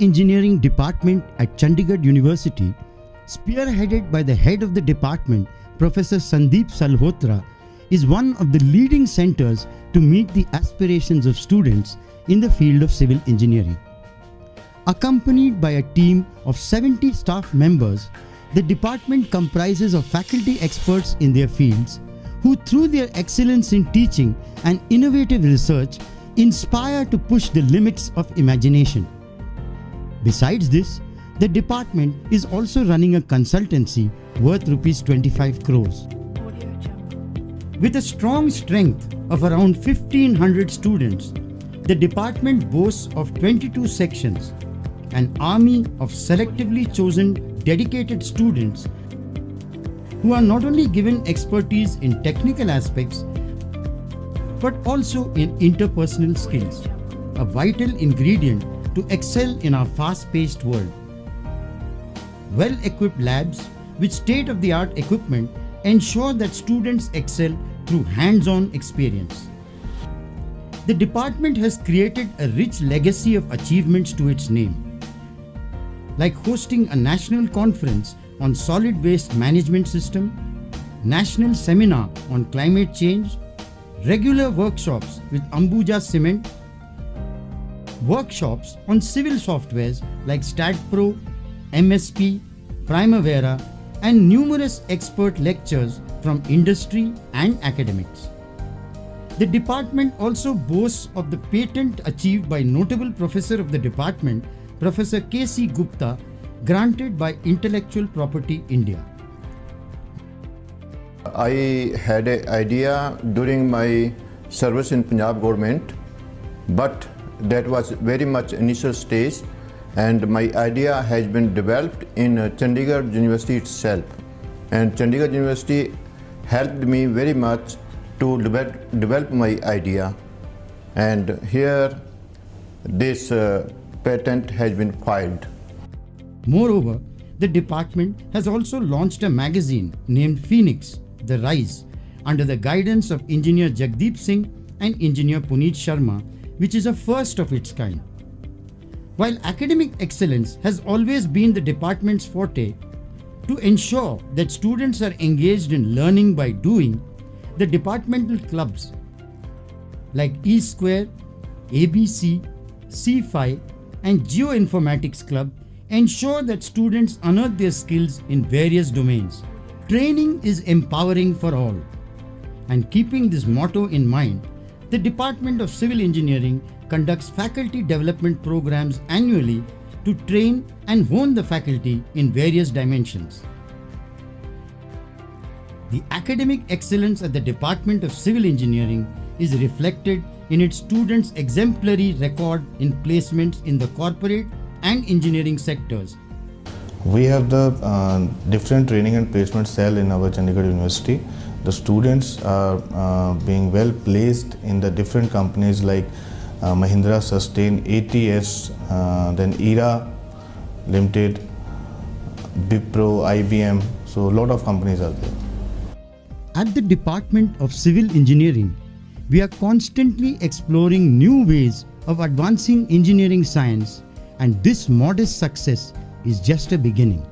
Engineering Department at Chandigarh University, spearheaded by the head of the department, Professor Sandeep Salhotra, is one of the leading centers to meet the aspirations of students in the field of civil engineering. Accompanied by a team of 70 staff members, the department comprises of faculty experts in their fields who, through their excellence in teaching and innovative research, inspire to push the limits of imagination. Besides this, the department is also running a consultancy worth Rs 25 crores. With a strong strength of around 1,500 students, the department boasts of 22 sections, an army of selectively chosen dedicated students who are not only given expertise in technical aspects but also in interpersonal skills, a vital ingredient to excel in our fast-paced world. Well-equipped labs with state-of-the-art equipment ensure that students excel through hands-on experience. The department has created a rich legacy of achievements to its name, like hosting a national conference on solid waste management system, national seminar on climate change, regular workshops with Ambuja Cement, workshops on civil softwares like StatPro, MSP, Primavera, and numerous expert lectures from industry and academics. The department also boasts of the patent achieved by notable professor of the department, Professor K.C. Gupta, granted by Intellectual Property India. I had an idea during my service in Punjab government, but that was very much initial stage, and my idea has been developed in Chandigarh University itself. And Chandigarh University helped me very much to develop my idea, and here this patent has been filed. Moreover, the department has also launched a magazine named Phoenix, The Rise, under the guidance of Engineer Jagdeep Singh and Engineer Puneet Sharma, which is a first of its kind. While academic excellence has always been the department's forte, to ensure that students are engaged in learning by doing, the departmental clubs like E Square, ABC, C5 and Geoinformatics Club ensure that students unearth their skills in various domains. Training is empowering for all. And keeping this motto in mind, the Department of Civil Engineering conducts faculty development programs annually to train and hone the faculty in various dimensions. The academic excellence at the Department of Civil Engineering is reflected in its students' exemplary record in placements in the corporate and engineering sectors. We have the different training and placement cell in our Chandigarh University. The students are being well placed in the different companies like Mahindra Sustain, ATS, then ERA Limited, Wipro, IBM. So a lot of companies are there. At the Department of Civil Engineering, we are constantly exploring new ways of advancing engineering science, and this modest success is just a beginning.